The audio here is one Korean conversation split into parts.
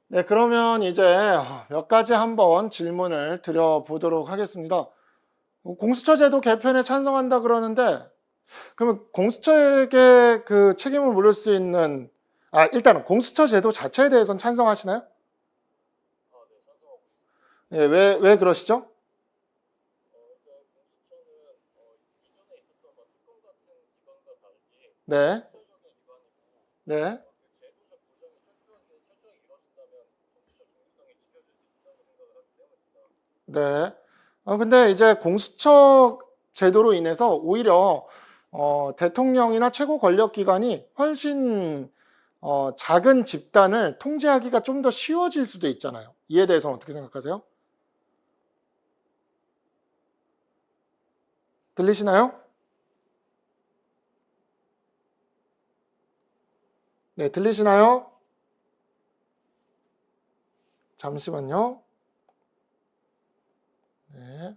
네, 그러면 이제 몇 가지 한번 질문을 드려보도록 하겠습니다. 공수처 제도 개편에 찬성한다 그러는데, 그러면 공수처에게 그 책임을 물을 수 있는, 일단 공수처 제도 자체에 대해서는 찬성하시나요? 네, 찬성하고 있습니다. 예, 왜 그러시죠? 일단 공수처는 이전에 있었던 특검 같은 기관과 다르게 네, 국제적인 기관이고 네, 그 제도적 보장이 철저하게 이루어진다면 공수처 중립성이 지켜질 수 있다고 생각을 하기 때문입니다. 네. 근데 이제 공수처 제도로 인해서 오히려 대통령이나 최고 권력 기관이 훨씬 작은 집단을 통제하기가 좀 더 쉬워질 수도 있잖아요. 이에 대해서는 어떻게 생각하세요? 들리시나요? 네, 들리시나요? 잠시만요. 네.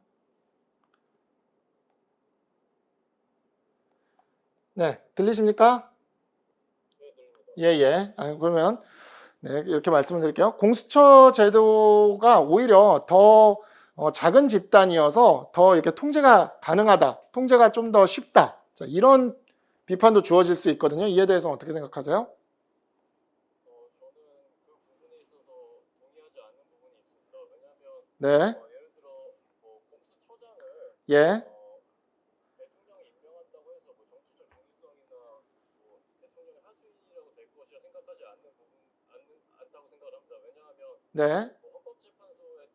네, 들리십니까? 네, 들립니다. 예, 예. 그러면 네, 이렇게 말씀을 드릴게요. 공수처 제도가 오히려 더 작은 집단이어서 더 이렇게 통제가 가능하다. 통제가 좀 더 쉽다. 자, 이런 비판도 주어질 수 있거든요. 이에 대해서 어떻게 생각하세요? 저는 그 부분에 있어서 동의하지 않는 부분이 있습니다. 왜냐하면 네, 예를 들어 공수처장을 예, 대통령이 임명한다고 해서 정치적 중립성이나 대통령의 하수인이라고 될 것이라 생각하지 않다고 생각을 합니다. 왜냐하면 네, 헌법재판소나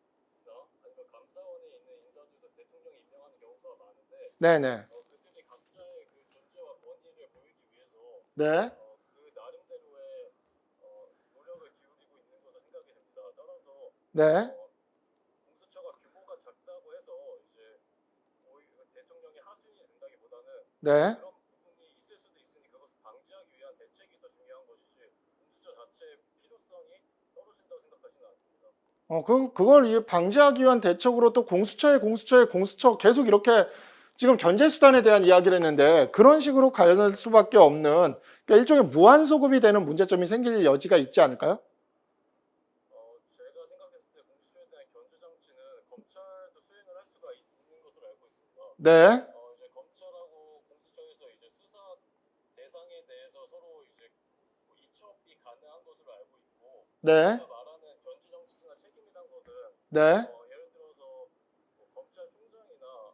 아니면 감사원에 있는 인사들도 대통령이 임명하는 경우가 많은데 네, 네, 그들이 각자의 그 존재와 권위를 보이기 위해서 네, 그 나름대로의 노력을 기울이고 있는 것으로 생각이 됩니다. 따라서 네, 공수처가 규모가 작다고 해서 이제 오히려 대통령의 하수인이 된다기보다는 네. 그런 부분이 있을 수도 있으니 그것을 방지하기 위한 대책이 더 중요한 것이지 공수처 자체의 필요성이 떨어진다고 생각하지는 않습니다. 그걸 방지하기 위한 대책으로 또 공수처 계속 이렇게 지금 견제 수단에 대한 이야기를 했는데 그런 식으로 갈 수밖에 없는 그러니까 일종의 무한 소급이 되는 문제점이 생길 여지가 있지 않을까요? 제가 생각했을 때 공수처에 대한 견제 장치는 검찰도 수행을 할 수가 있는 것으로 알고 있습니다. 네, 이제 검찰하고 공수처에서 이제 수사 대상에 대해서 서로 이제 이첩이 가능한 것으로 알고 있고 네, 제가 말하는 견제 장치나 책임이란 것은 네, 예를 들어서 검찰총장이나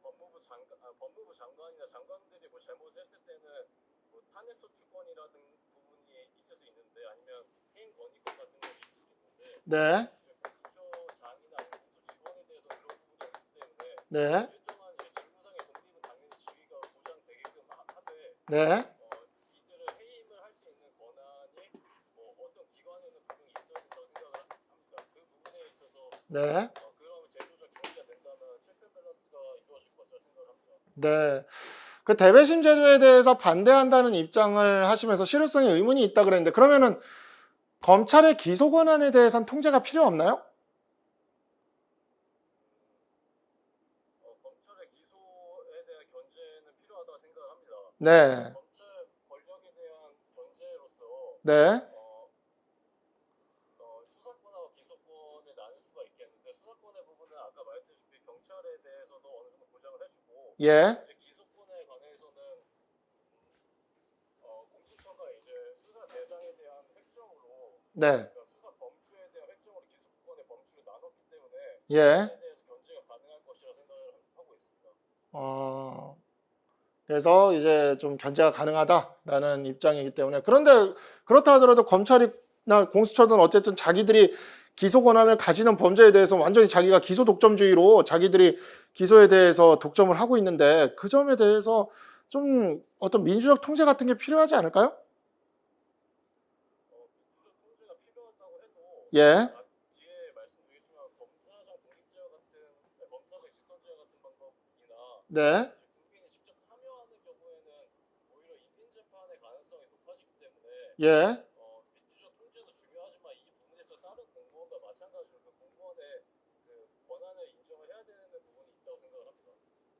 법무부 장관이나 장관들이 잘못을 했을 때는 탄핵 소추권이라든 부분이 있을 수 있는데 아니면 해임 건의권 같은 것이 있을 수 있는데 네, 공수처장이나 아니면 공수직원에 대해서 그런 부분이 없기 때문에 네, 일정한 직무상의 독립은 당연히 지위가 보장되게끔 하되 네, 이들을 해임을 할 수 있는 권한이 어떤 기관에는 분명히 있어야 된다고 생각을 합니다. 그 부분에 있어서 네, 그런 제도적 정리가 된다면 체크 밸런스가 이루어질 것이라 생각을 합니다. 네. 그 대배심 제도에 대해서 반대한다는 입장을 하시면서 실효성에 의문이 있다 그랬는데 그러면은 검찰의 기소 권한에 대해서는 통제가 필요 없나요? 검찰의 기소에 대한 견제는 필요하다고 생각을 합니다. 네, 검찰 권력에 대한 견제로서 네, 수사권하고 기소권을 나눌 수가 있겠는데 수사권의 부분은 아까 말했다시피 경찰에 대해서도 어느 정도 보장을 해주고 예, 이제 기소권에 관해서는 공수처가 이제 수사 대상에 대한 획정으로 네, 그러니까 수사 범주에 대한 획정으로 기소권의 범주를 나눴기 때문에 예. 그에 대해서 견제가 가능할 것이라 생각을 하고 있습니다. 어, 그래서 이제 좀 견제가 가능하다라는 입장이기 때문에 그런데 그렇다 하더라도 검찰이나 공수처든 어쨌든 자기들이 기소 권한을 가지는 범죄에 대해서 완전히 자기가 기소 독점주의로 자기들이 기소에 대해서 독점을 하고 있는데 그 점에 대해서 좀 어떤 민주적 통제 같은 게 필요하지 않을까요? 민주적 통제가 필요하다고 해도 예, 뒤에 말씀드리겠지만 검사장 공익제와 같은 검사장 직선제와 같은 방법이나 네, 이제 국민이 직접 참여하는 경우에는 오히려 인민 재판의 가능성이 높아지기 때문에 예, 민주적 통제도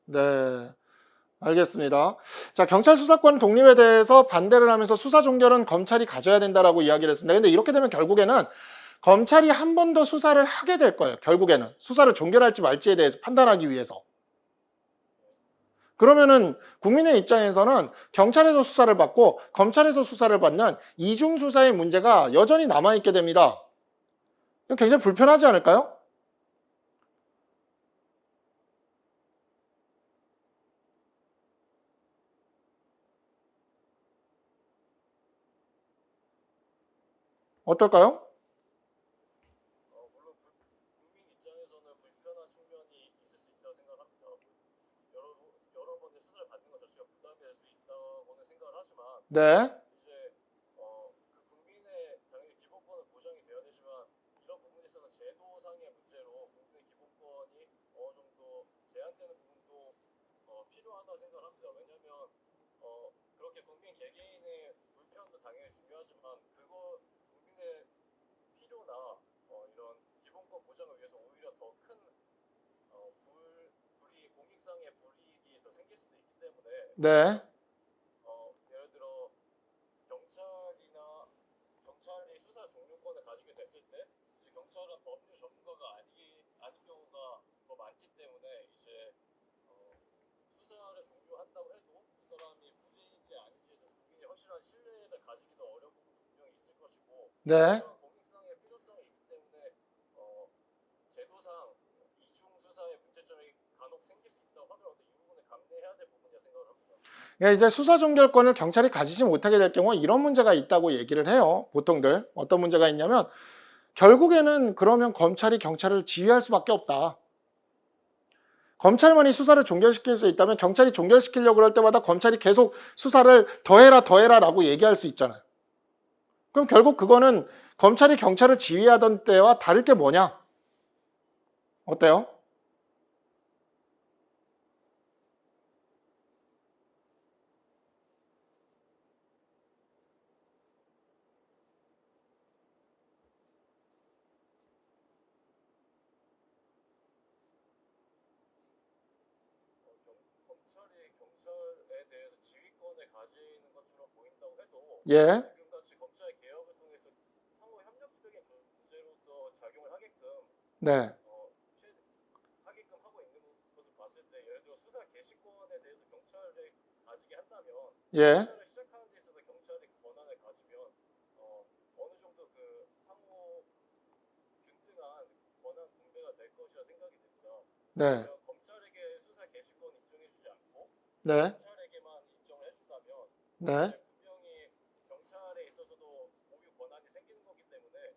네. 알겠습니다. 자, 경찰 수사권 독립에 대해서 반대를 하면서 수사 종결은 검찰이 가져야 된다라고 이야기를 했습니다. 근데 이렇게 되면 결국에는 검찰이 한 번 더 수사를 하게 될 거예요. 결국에는 수사를 종결할지 말지에 대해서 판단하기 위해서. 그러면은 국민의 입장에서는 경찰에서 수사를 받고 검찰에서 수사를 받는 이중 수사의 문제가 여전히 남아있게 됩니다. 이거 굉장히 불편하지 않을까요? 어떨까요? 물론 국민 입장에서는 불편한 측면이 있을 수 있다고 생각합니다. 여러 번의 수사를 받는 것 자체가 부담이 될 수 있다고는 생각을 하지만 네. 이제 그 국민의 당연히 기본권은 보장이 돼야 되지만 이런 부분에 있어서 제도상의 문제로 국민의 기본권이 어느 정도 제한되는 부분도 필요하다 생각을 합니다. 왜냐하면 그렇게 국민 개개인의 불편도 당연히 중요하지만 그거 국민의 필요나 이런 기본권 보장을 위해서 오히려 더 큰 공익상의 불이익이 더 생길 수도 있기 때문에 네. 예를 들어 경찰이 수사 종료권을 가지게 됐을 때 이제 경찰은 법률 전문가가 아닌 경우가 더 많기 때문에 이제 수사를 종료한다고 해도 이 사람이 무죄인지 아닌지에 대해서 국민이 확실한 신뢰를 가지기도 어려운 부분도 분명히 있을 것이고 네. 이런 공익성의 필요성이 있기 때문에 제도상 이중 수사의 문제점이 간혹 생길 수 있다고 하더라도 이 부분에 감내해야 될 부분이라 생각을 합니다. 그러니까 이제 수사 종결권을 경찰이 가지지 못하게 될 경우 이런 문제가 있다고 얘기를 해요. 보통들. 어떤 문제가 있냐면 결국에는 그러면 검찰이 경찰을 지휘할 수밖에 없다. 검찰만이 수사를 종결시킬 수 있다면 경찰이 종결시키려고 그럴 때마다 검찰이 계속 수사를 더해라 라고 얘기할 수 있잖아요. 그럼 결국 그거는 검찰이 경찰을 지휘하던 때와 다를 게 뭐냐? 어때요? 검찰이 경찰에 대해서 지휘권을 가지는 것처럼 보인다고 해도 예. 지금같이 검찰 개혁을 통해서 상호 협력적인 존재로서 작용을 네. 하게끔 하고 있는 것을 봤을 때 예를 들어 수사 개시권에 대해서 경찰이 가지게 한다면 예. 수사를 시작하는 데 있어서 경찰이 그 권한을 가지면 어느 정도 그 상호 균등한 권한 분배가 될 것이라 생각이 듭니다. 네. 검찰에게 수사 개시권 인정해주지 않고 네. 경찰에게만 인정을 해준다면 네. 분명히 경찰에 있어서도 고유 권한이 생기는 거기 때문에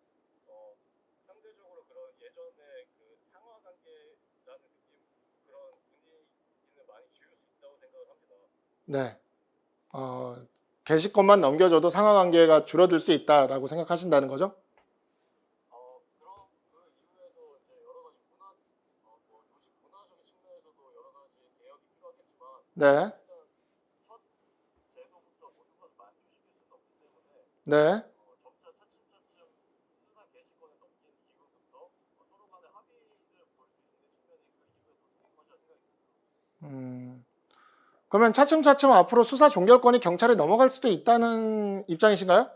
상대적으로 그런 예전에 그 상하 관계라는 느낌 그런 분위기는 많이 지울 수 있다고 생각을 합니다. 네. 개시권만 넘겨줘도 상하관계가 줄어들 수 있다라고 생각하신다는 거죠? 그런 그 이후에도 이제 여러 가지 조직 문화적인 측면에서도 여러 가지 개혁이 필요하겠지만 네. 일단 첫 제도부터 모든 것을 만족시킬 수는 없기 때문에 네. 점차 차츰차츰 수사 개시권을 넘긴 이후부터 서로 간의 합의를 볼 수 있는 측면이 그 이후에 더 생길 것이라 생각이 듭니다. 그러면 차츰차츰 앞으로 수사 종결권이 경찰에 넘어갈 수도 있다는 입장이신가요?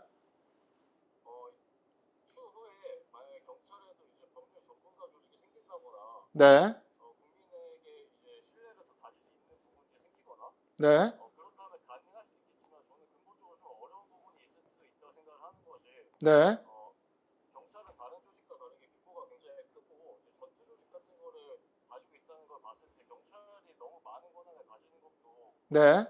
추후에 만약에 경찰에도 이제 법률 전문가 조직이 생긴다거나 네. 국민에게 이제 신뢰를 더 가질 수 있는 부분이 생기거나 네. 그렇다면 가능할 수 있겠지만 저는 근본적으로 좀 어려운 부분이 있을 수 있다고 생각을 하는 것이 네. 경찰은 다른 조직과 다르게 규모가 굉장히 크고 이제 전투 조직 같은 거를 가지고 있다는 걸 봤을 때 경찰이 너무 많은 권한을 가지는 것도 네.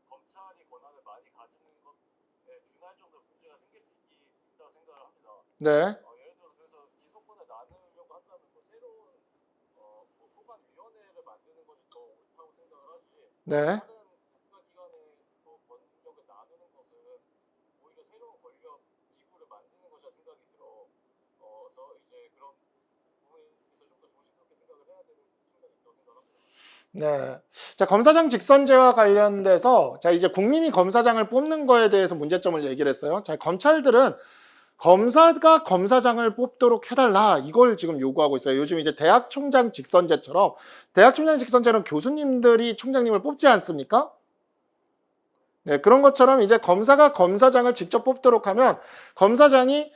검찰이 권한을 많이 가지는 것에 준할 정도로 문제가 생길 수 있다고 생각을 합니다. 네. 예를 들어서 그래서 기소권을 나누려고 한다면 새로운 소관위원회를 만드는 것이 더 옳다고 생각을 하지 네. 다른 국가기관의 권력을 나누는 것은 오히려 새로운 권력 기구를 만드는 것이라 생각이 들어서 이제 그런 부분에서 좀 더 조심스럽게 생각을 해야 되는 측면이 있다고 생각합니다. 네. 자, 검사장 직선제와 관련돼서 자, 이제 국민이 검사장을 뽑는 거에 대해서 문제점을 얘기를 했어요. 자, 검찰들은 검사가 검사장을 뽑도록 해달라 이걸 지금 요구하고 있어요. 요즘 이제 대학 총장 직선제처럼 대학 총장 직선제는 교수님들이 총장님을 뽑지 않습니까? 네, 그런 것처럼 이제 검사가 검사장을 직접 뽑도록 하면 검사장이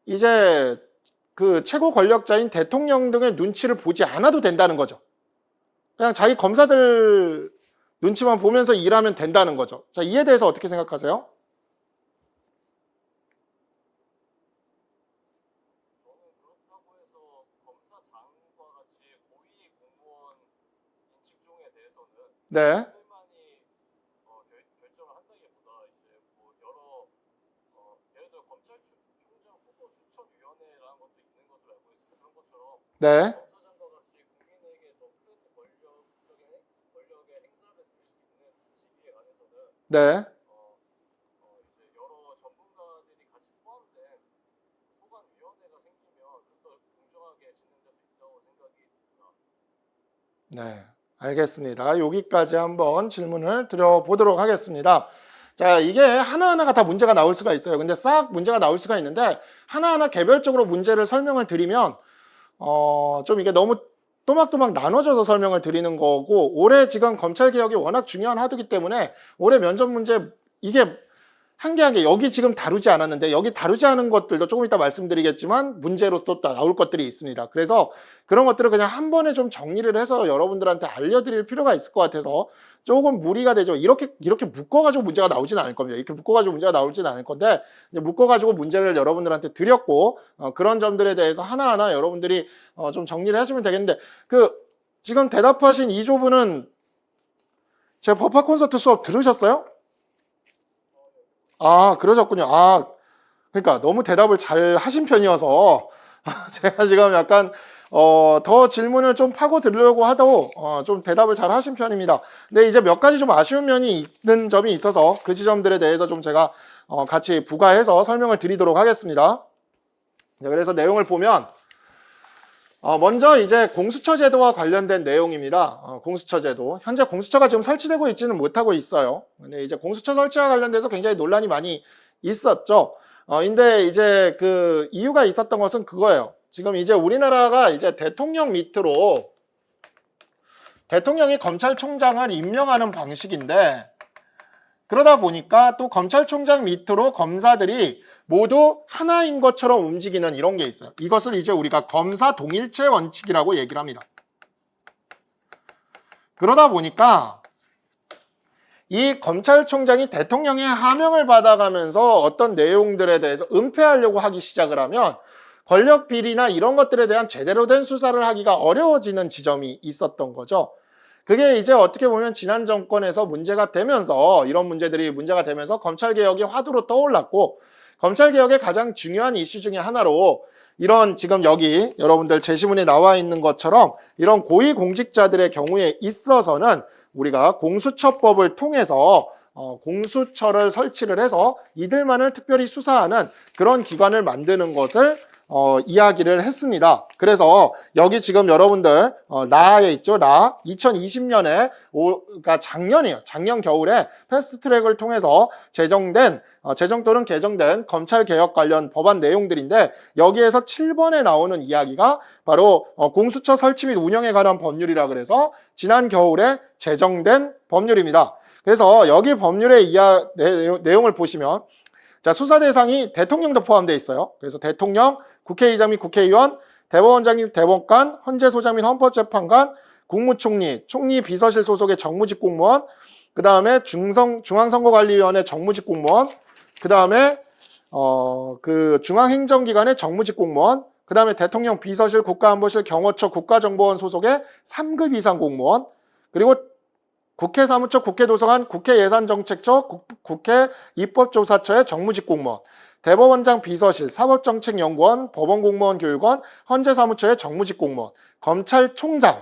이제 그 최고 권력자인 대통령 등의 눈치를 보지 않아도 된다는 거죠. 그냥 자기 검사들 눈치만 보면서 일하면 된다는 거죠. 자, 이에 대해서 어떻게 생각하세요? 저는 그렇다고 해서 검사장과 같이 고위 공무원 직종에 대해서는 네, 검찰만이 결정을 한다기보다 이제 뭐 여러 예를 들어 검찰총장 후보 추천위원회라는 것도 있는 것으로 알고 있습니다. 그런 것처럼 네, 검사장과 같이 국민에게 더 큰 권력의 행사를 드릴 수 있는 시기에 관해서는 네. 이제 여러 전문가들이 같이 포함된 소관위원회가 생기면 좀 더 공정하게 진행될 수 있다고 생각이 듭니다. 네, 알겠습니다. 여기까지 한번 질문을 드려보도록 하겠습니다. 자, 이게 하나하나가 다 문제가 나올 수가 있어요. 근데 싹 문제가 나올 수가 있는데 하나하나 개별적으로 문제를 설명을 드리면 좀 이게 너무 또박또박 나눠져서 설명을 드리는 거고 올해 지금 검찰개혁이 워낙 중요한 화두이기 때문에 올해 면접 문제 이게 한 개 한 개 여기 지금 다루지 않았는데 여기 다루지 않은 것들도 조금 이따 말씀드리겠지만 문제로 또 나올 것들이 있습니다. 그래서 그런 것들을 그냥 한 번에 좀 정리를 해서 여러분들한테 알려드릴 필요가 있을 것 같아서 조금 무리가 되죠. 이렇게 묶어가지고 문제가 나오지는 않을 겁니다. 이렇게 묶어가지고 문제가 나오지는 않을 건데 이제 묶어가지고 문제를 여러분들한테 드렸고 그런 점들에 대해서 하나하나 여러분들이 좀 정리를 하시면 되겠는데 그 지금 대답하신 이조분은 제 법학 콘서트 수업 들으셨어요? 아, 그러셨군요. 아, 그러니까 너무 대답을 잘 하신 편이어서 제가 지금 약간 더 질문을 좀 파고 들으려고 하도 좀 대답을 잘 하신 편입니다. 근데 이제 몇 가지 좀 아쉬운 면이 있는 점이 있어서 그 지점들에 대해서 좀 제가 같이 부가해서 설명을 드리도록 하겠습니다. 자, 그래서 내용을 보면 먼저 이제 공수처 제도와 관련된 내용입니다. 공수처 제도. 현재 공수처가 지금 설치되고 있지는 못하고 있어요. 근데 이제 공수처 설치와 관련돼서 굉장히 논란이 많이 있었죠. 근데 이제 그 이유가 있었던 것은 그거예요. 지금 이제 우리나라가 이제 대통령 밑으로 대통령이 검찰총장을 임명하는 방식인데 그러다 보니까 또 검찰총장 밑으로 검사들이 모두 하나인 것처럼 움직이는 이런 게 있어요. 이것을 이제 우리가 검사 동일체 원칙이라고 얘기를 합니다. 그러다 보니까 이 검찰총장이 대통령의 하명을 받아가면서 어떤 내용들에 대해서 은폐하려고 하기 시작을 하면 권력 비리나 이런 것들에 대한 제대로 된 수사를 하기가 어려워지는 지점이 있었던 거죠. 그게 이제 어떻게 보면 지난 정권에서 문제가 되면서 이런 문제들이 문제가 되면서 검찰개혁이 화두로 떠올랐고 검찰개혁의 가장 중요한 이슈 중에 하나로 이런 지금 여기 여러분들 제시문에 나와 있는 것처럼 이런 고위공직자들의 경우에 있어서는 우리가 공수처법을 통해서 공수처를 설치를 해서 이들만을 특별히 수사하는 그런 기관을 만드는 것을 이야기를 했습니다. 그래서 여기 지금 여러분들 라에 있죠. 라 2020년에 그러니까 작년이에요. 작년 겨울에 패스트트랙을 통해서 제정 또는 개정된 검찰개혁 관련 법안 내용들인데 여기에서 7번에 나오는 이야기가 바로 공수처 설치 및 운영에 관한 법률이라 그래서 지난 겨울에 제정된 법률입니다. 그래서 여기 법률의 내용을 보시면 자, 수사 대상이 대통령도 포함되어 있어요. 그래서 대통령, 국회의장 및 국회의원, 대법원장 및 대법관, 헌재소장 및 헌법재판관, 국무총리, 총리 비서실 소속의 정무직 공무원, 그 다음에 중앙선거관리위원회 정무직 공무원, 그 다음에 그 중앙행정기관의 정무직 공무원, 그 다음에 대통령 비서실, 국가안보실, 경호처, 국가정보원 소속의 3급 이상 공무원, 그리고 국회 사무처, 국회 도서관, 국회 예산정책처, 국회 입법조사처의 정무직 공무원, 대법원장 비서실, 사법정책연구원, 법원공무원 교육원, 헌재사무처의 정무직 공무원,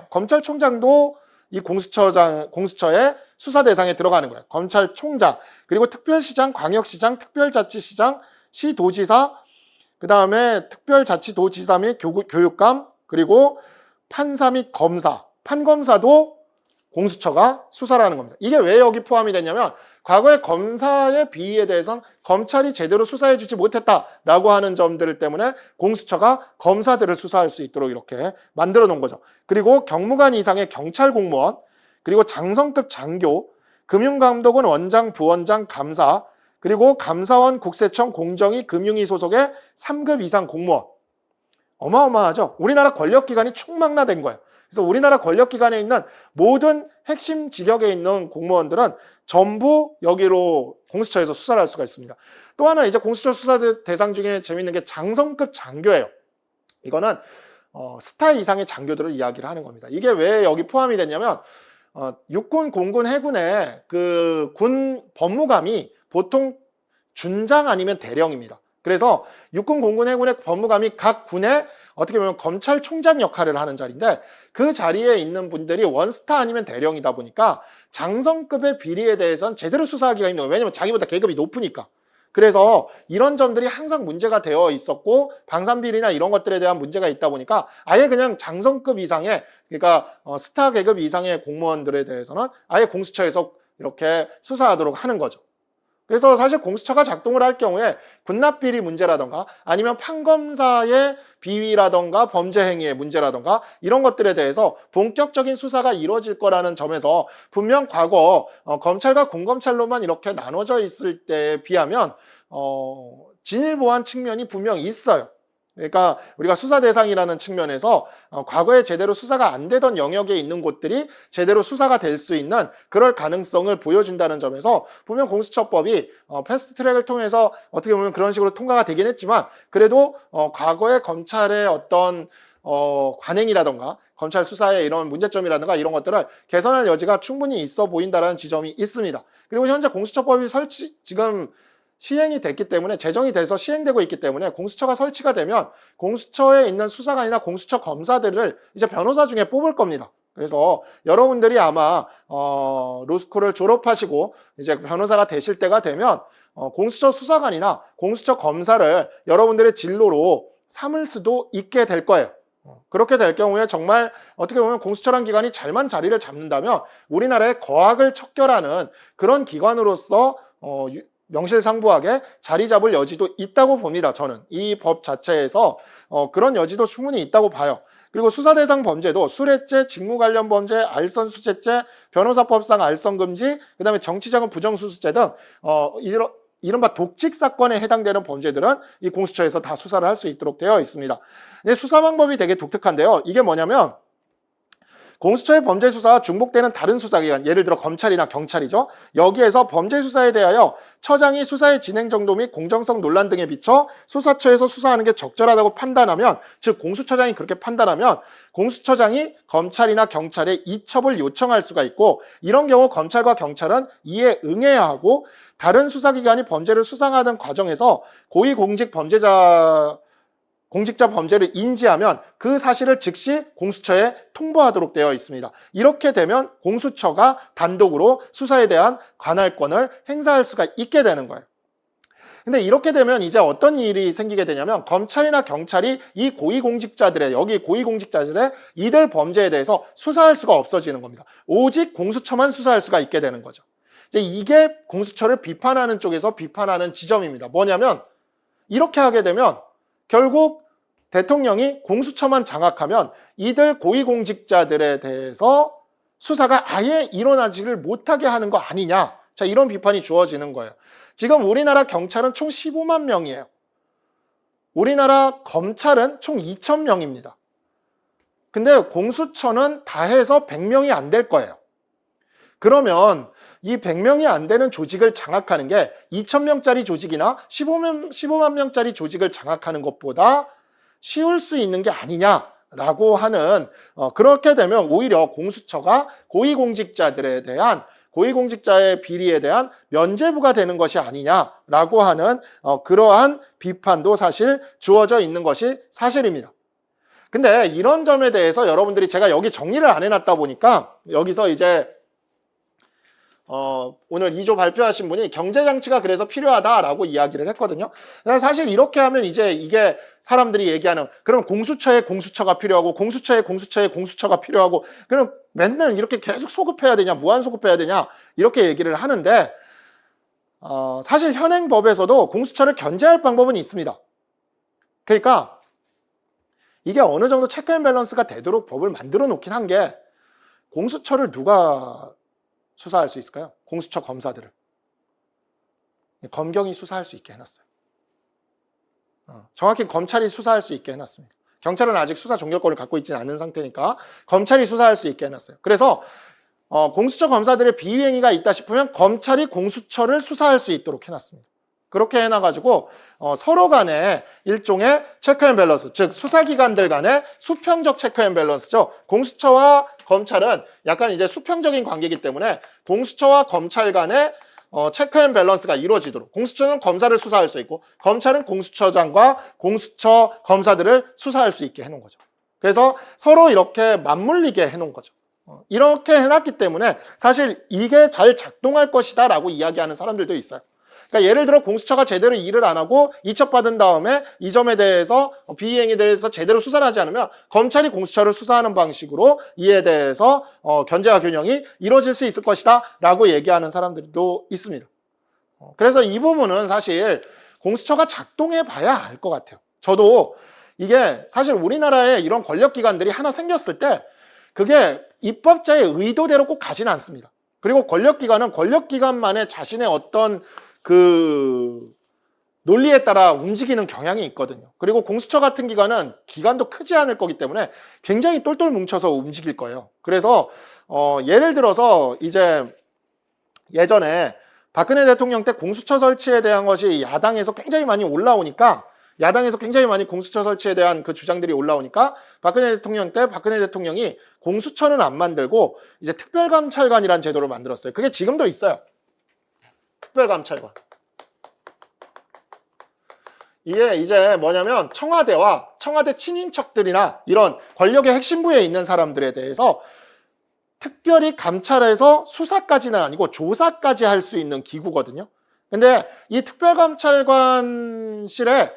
검찰총장도 이 공수처의 수사 대상에 들어가는 거예요. 검찰총장, 그리고 특별시장, 광역시장, 특별자치시장, 시도지사, 그 다음에 특별자치도지사 및 교육감, 그리고 판사 및 검사, 판검사도 공수처가 수사를 하는 겁니다. 이게 왜 여기 포함이 됐냐면 과거에 검사의 비위에 대해서는 검찰이 제대로 수사해주지 못했다라고 하는 점들 때문에 공수처가 검사들을 수사할 수 있도록 이렇게 만들어 놓은 거죠. 그리고 경무관 이상의 경찰 공무원, 그리고 장성급 장교, 금융감독은 원장, 부원장, 감사, 그리고 감사원, 국세청, 공정위, 금융위 소속의 3급 이상 공무원. 어마어마하죠. 우리나라 권력기관이 총망라된 거예요. 그래서 우리나라 권력기관에 있는 모든 핵심 직역에 있는 공무원들은 전부 여기로 공수처에서 수사를 할 수가 있습니다. 또 하나 이제 공수처 수사 대상 중에 재밌는 게 장성급 장교예요. 이거는 스타 이상의 장교들을 이야기를 하는 겁니다. 이게 왜 여기 포함이 됐냐면 육군, 공군, 해군의 그 군 법무감이 보통 준장 아니면 대령입니다. 그래서 육군, 공군, 해군의 법무감이 각 군의 어떻게 보면 검찰총장 역할을 하는 자리인데 그 자리에 있는 분들이 원스타 아니면 대령이다 보니까 장성급의 비리에 대해서는 제대로 수사하기가 힘들어요. 왜냐면 자기보다 계급이 높으니까. 그래서 이런 점들이 항상 문제가 되어 있었고 방산비리나 이런 것들에 대한 문제가 있다 보니까 아예 그냥 장성급 이상의 그러니까 스타 계급 이상의 공무원들에 대해서는 아예 공수처에서 이렇게 수사하도록 하는 거죠. 그래서 사실 공수처가 작동을 할 경우에 군납비리 문제라던가 아니면 판검사의 비위라던가 범죄 행위의 문제라던가 이런 것들에 대해서 본격적인 수사가 이루어질 거라는 점에서 분명 과거 검찰과 군검찰로만 이렇게 나눠져 있을 때에 비하면 진일보한 측면이 분명 있어요. 그러니까 우리가 수사 대상이라는 측면에서 과거에 제대로 수사가 안 되던 영역에 있는 곳들이 제대로 수사가 될 수 있는 그럴 가능성을 보여준다는 점에서 보면 공수처법이 패스트트랙을 통해서 어떻게 보면 그런 식으로 통과가 되긴 했지만 그래도 과거의 검찰의 어떤 관행이라던가 검찰 수사의 이런 문제점이라든가 이런 것들을 개선할 여지가 충분히 있어 보인다는 지점이 있습니다. 그리고 현재 공수처법이 지금 시행이 됐기 때문에 제정이 돼서 시행되고 있기 때문에 공수처가 설치가 되면 공수처에 있는 수사관이나 공수처 검사들을 이제 변호사 중에 뽑을 겁니다. 그래서 여러분들이 아마 로스쿨을 졸업하시고 이제 변호사가 되실 때가 되면 공수처 수사관이나 공수처 검사를 여러분들의 진로로 삼을 수도 있게 될 거예요. 그렇게 될 경우에 정말 어떻게 보면 공수처란 기관이 잘만 자리를 잡는다면 우리나라의 거악을 척결하는 그런 기관으로서 명실상부하게 자리 잡을 여지도 있다고 봅니다. 저는 이 법 자체에서 그런 여지도 충분히 있다고 봐요. 그리고 수사 대상 범죄도 수뢰죄, 직무 관련 범죄, 알선수재죄, 변호사법상 알선금지, 그 다음에 정치자금 부정수수죄 등 이른바 독직 사건에 해당되는 범죄들은 이 공수처에서 다 수사를 할 수 있도록 되어 있습니다. 근데 수사 방법이 되게 독특한데요. 이게 뭐냐면 공수처의 범죄 수사와 중복되는 다른 수사기관, 예를 들어 검찰이나 경찰이죠. 여기에서 범죄 수사에 대하여 처장이 수사의 진행 정도 및 공정성 논란 등에 비춰 수사처에서 수사하는 게 적절하다고 판단하면, 즉 공수처장이 그렇게 판단하면 공수처장이 검찰이나 경찰에 이첩을 요청할 수가 있고, 이런 경우 검찰과 경찰은 이에 응해야 하고, 다른 수사기관이 범죄를 수상하는 과정에서 공직자 범죄를 인지하면 그 사실을 즉시 공수처에 통보하도록 되어 있습니다. 이렇게 되면 공수처가 단독으로 수사에 대한 관할권을 행사할 수가 있게 되는 거예요. 근데 이렇게 되면 이제 어떤 일이 생기게 되냐면 검찰이나 경찰이 이 고위공직자들의 이들 범죄에 대해서 수사할 수가 없어지는 겁니다. 오직 공수처만 수사할 수가 있게 되는 거죠. 이게 공수처를 비판하는 쪽에서 비판하는 지점입니다. 뭐냐면 이렇게 하게 되면 결국 대통령이 공수처만 장악하면 이들 고위공직자들에 대해서 수사가 아예 일어나지를 못하게 하는 거 아니냐. 자, 이런 비판이 주어지는 거예요. 지금 우리나라 경찰은 총 15만 명이에요. 우리나라 검찰은 총 2,000명입니다. 근데 공수처는 다 해서 100명이 안 될 거예요. 그러면 이 100명이 안 되는 조직을 장악하는 게 2,000명짜리 조직이나 15만 명짜리 조직을 장악하는 것보다 쉬울 수 있는 게 아니냐라고 하는 그렇게 되면 오히려 공수처가 고위공직자의 비리에 대한 면죄부가 되는 것이 아니냐라고 하는 그러한 비판도 사실 주어져 있는 것이 사실입니다. 근데 이런 점에 대해서 여러분들이 제가 여기 정리를 안 해놨다 보니까 여기서 이제 오늘 2조 발표하신 분이 경제장치가 그래서 필요하다라고 이야기를 했거든요. 사실 이렇게 하면 이제 이게 사람들이 얘기하는, 그럼 공수처에 공수처가 필요하고 공수처에 공수처에 공수처가 필요하고, 그럼 맨날 이렇게 계속 소급해야 되냐, 무한 소급해야 되냐, 이렇게 얘기를 하는데, 사실 현행 법에서도 공수처를 견제할 방법은 있습니다. 그러니까 이게 어느 정도 체크 앤 밸런스가 되도록 법을 만들어 놓긴 한 게, 공수처를 누가 수사할 수 있을까요? 공수처 검사들을. 검경이 수사할 수 있게 해놨어요. 정확히 검찰이 수사할 수 있게 해놨습니다. 경찰은 아직 수사 종결권을 갖고 있지는 않은 상태니까 검찰이 수사할 수 있게 해놨어요. 그래서 공수처 검사들의 비위행위가 있다 싶으면 검찰이 공수처를 수사할 수 있도록 해놨습니다. 그렇게 해놔가지고 서로 간에 일종의 체크 앤 밸런스, 즉 수사기관들 간의 수평적 체크 앤 밸런스죠. 공수처와 검찰은 약간 이제 수평적인 관계이기 때문에 공수처와 검찰 간의 체크 앤 밸런스가 이루어지도록, 공수처는 검사를 수사할 수 있고 검찰은 공수처장과 공수처 검사들을 수사할 수 있게 해놓은 거죠. 그래서 서로 이렇게 맞물리게 해놓은 거죠. 이렇게 해놨기 때문에 사실 이게 잘 작동할 것이다 라고 이야기하는 사람들도 있어요. 그러니까 예를 들어 공수처가 제대로 일을 안 하고 이첩받은 다음에 이 점에 대해서 비이행에 대해서 제대로 수사를 하지 않으면 검찰이 공수처를 수사하는 방식으로 이에 대해서 견제와 균형이 이루어질 수 있을 것이다 라고 얘기하는 사람들도 있습니다. 그래서 이 부분은 사실 공수처가 작동해 봐야 알 것 같아요. 저도 이게 사실 우리나라에 이런 권력기관들이 하나 생겼을 때 그게 입법자의 의도대로 꼭 가지는 않습니다. 그리고 권력기관은 권력기관만의 자신의 어떤 그 논리에 따라 움직이는 경향이 있거든요. 그리고 공수처 같은 기관은 기관도 크지 않을 거기 때문에 굉장히 똘똘 뭉쳐서 움직일 거예요. 그래서 예를 들어서 이제 예전에 박근혜 대통령 때 공수처 설치에 대한 것이 야당에서 굉장히 많이 올라오니까, 야당에서 굉장히 많이 공수처 설치에 대한 그 주장들이 올라오니까 박근혜 대통령 때 박근혜 대통령이 공수처는 안 만들고 이제 특별감찰관이라는 제도를 만들었어요. 그게 지금도 있어요. 특별감찰관. 이게 이제 뭐냐면 청와대와 청와대 친인척들이나 이런 권력의 핵심부에 있는 사람들에 대해서 특별히 감찰해서 수사까지는 아니고 조사까지 할 수 있는 기구거든요. 근데 이 특별감찰관실에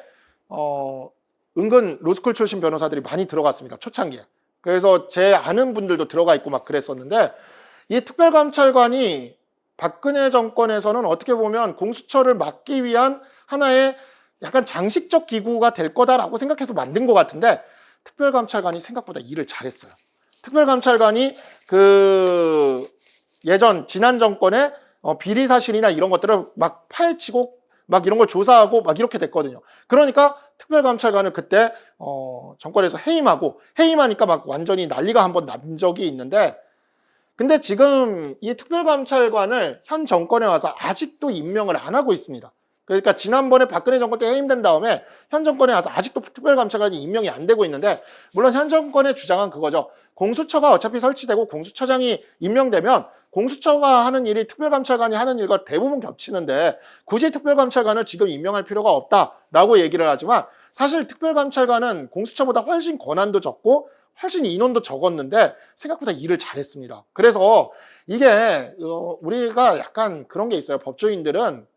은근 로스쿨 출신 변호사들이 많이 들어갔습니다. 초창기에. 그래서 제 아는 분들도 들어가 있고 막 그랬었는데, 이 특별감찰관이 박근혜 정권에서는 어떻게 보면 공수처를 막기 위한 하나의 약간 장식적 기구가 될 거다라고 생각해서 만든 것 같은데, 특별감찰관이 생각보다 일을 잘했어요. 특별감찰관이 그 예전 지난 정권의 비리 사실이나 이런 것들을 막 파헤치고 막 이런 걸 조사하고 막 이렇게 됐거든요. 그러니까 특별감찰관을 그때 정권에서 해임하니까 막 완전히 난리가 한번 난 적이 있는데, 근데 지금 이 특별감찰관을 현 정권에 와서 아직도 임명을 안 하고 있습니다. 그러니까 지난번에 박근혜 정권 때 해임된 다음에 현 정권에 와서 아직도 특별감찰관이 임명이 안 되고 있는데, 물론 현 정권의 주장은 그거죠. 공수처가 어차피 설치되고 공수처장이 임명되면 공수처가 하는 일이 특별감찰관이 하는 일과 대부분 겹치는데 굳이 특별감찰관을 지금 임명할 필요가 없다라고 얘기를 하지만, 사실 특별감찰관은 공수처보다 훨씬 권한도 적고 훨씬 인원도 적었는데 생각보다 일을 잘했습니다. 그래서 이게 우리가 약간 그런 게 있어요. 법조인들은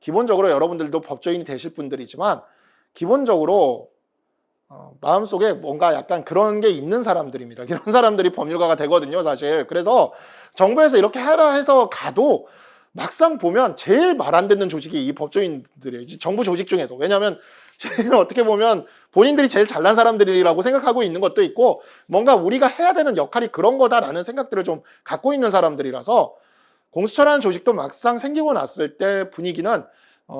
기본적으로, 여러분들도 법조인이 되실 분들이지만 기본적으로 마음속에 뭔가 약간 그런 게 있는 사람들입니다. 이런 사람들이 법률가가 되거든요, 사실. 그래서 정부에서 이렇게 하라 해서 가도 막상 보면 제일 말 안 듣는 조직이 이 법조인들이에요. 정부 조직 중에서. 왜냐하면 제일 어떻게 보면 본인들이 제일 잘난 사람들이라고 생각하고 있는 것도 있고, 뭔가 우리가 해야 되는 역할이 그런 거다라는 생각들을 좀 갖고 있는 사람들이라서 공수처라는 조직도 막상 생기고 났을 때 분위기는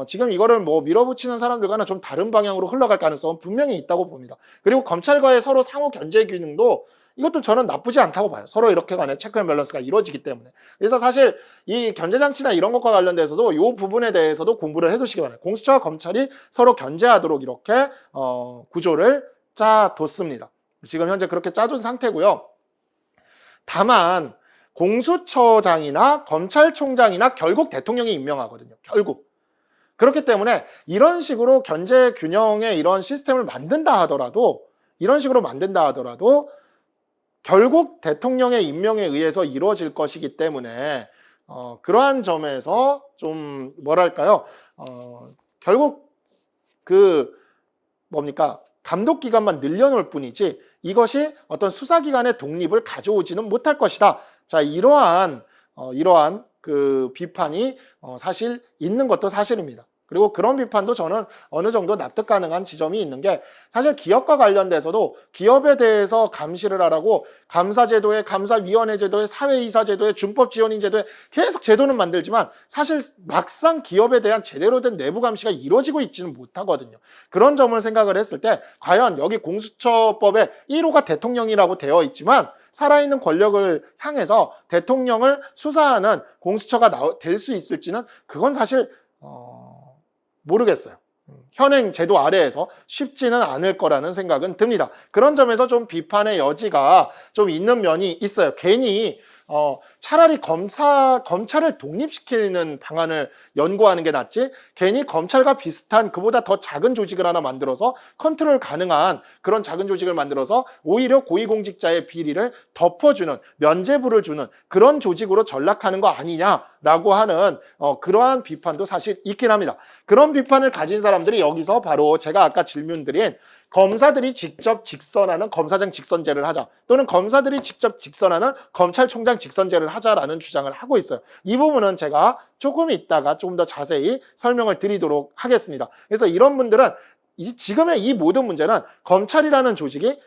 지금 이거를 뭐 밀어붙이는 사람들과는 좀 다른 방향으로 흘러갈 가능성은 분명히 있다고 봅니다. 그리고 검찰과의 서로 상호 견제 기능도 이것도 저는 나쁘지 않다고 봐요. 서로 이렇게 간에 체크 앤 밸런스가 이루어지기 때문에. 그래서 사실 이 견제장치나 이런 것과 관련돼서도 이 부분에 대해서도 공부를 해두시기 바랍니다. 공수처와 검찰이 서로 견제하도록 이렇게 구조를 짜뒀습니다. 지금 현재 그렇게 짜둔 상태고요. 다만 공수처장이나 검찰총장이나 결국 대통령이 임명하거든요. 결국. 그렇기 때문에 이런 식으로 견제 균형의 이런 시스템을 만든다 하더라도, 이런 식으로 만든다 하더라도 결국 대통령의 임명에 의해서 이루어질 것이기 때문에 그러한 점에서 좀 뭐랄까요, 결국 그 뭡니까? 감독 기관만 늘려놓을 뿐이지 이것이 어떤 수사기관의 독립을 가져오지는 못할 것이다. 자, 이러한 그 비판이 사실 있는 것도 사실입니다. 그리고 그런 비판도 저는 어느 정도 납득 가능한 지점이 있는 게 사실 기업과 관련돼서도 기업에 대해서 감시를 하라고 감사제도에 감사위원회 제도에 사회이사 제도에 준법지원인 제도에 계속 제도는 만들지만 사실 막상 기업에 대한 제대로 된 내부 감시가 이루어지고 있지는 못하거든요. 그런 점을 생각을 했을 때 과연 여기 공수처법에 1호가 대통령이라고 되어 있지만 살아있는 권력을 향해서 대통령을 수사하는 공수처가 될 수 있을지는 그건 사실 모르겠어요. 현행 제도 아래에서 쉽지는 않을 거라는 생각은 듭니다. 그런 점에서 좀 비판의 여지가 좀 있는 면이 있어요. 괜히 차라리 검찰을 독립시키는 방안을 연구하는 게 낫지 괜히 검찰과 비슷한 그보다 더 작은 조직을 하나 만들어서 컨트롤 가능한 그런 작은 조직을 만들어서 오히려 고위공직자의 비리를 덮어주는 면죄부를 주는 그런 조직으로 전락하는 거 아니냐라고 하는 그러한 비판도 사실 있긴 합니다. 그런 비판을 가진 사람들이 여기서 바로 제가 아까 질문드린 검사들이 직접 직선하는 검사장 직선제를 하자 또는 검사들이 직접 직선하는 검찰총장 직선제를 하자라는 주장을 하고 있어요. 이 부분은 제가 조금 있다가 조금 더 자세히 설명을 드리도록 하겠습니다. 그래서 이런 분들은 지금의 이 모든 문제는 검찰이라는 조직이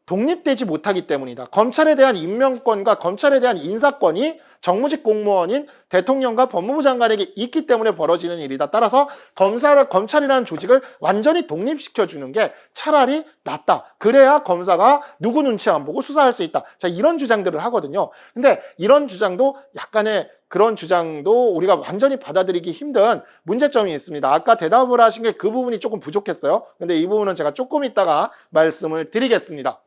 독립되지 못하기 때문이다. 검찰에 대한 임명권과 검찰에 대한 인사권이 정무직 공무원인 대통령과 법무부 장관에게 있기 때문에 벌어지는 일이다. 따라서 검찰이라는 조직을 완전히 독립시켜주는 게 차라리 낫다. 그래야 검사가 누구 눈치 안 보고 수사할 수 있다. 자, 이런 주장들을 하거든요. 근데 이런 주장도 약간의 그런 주장도 우리가 완전히 받아들이기 힘든 문제점이 있습니다. 아까 대답을 하신 게 그 부분이 조금 부족했어요. 근데 이 부분은 제가 조금 이따가 말씀을 드리겠습니다.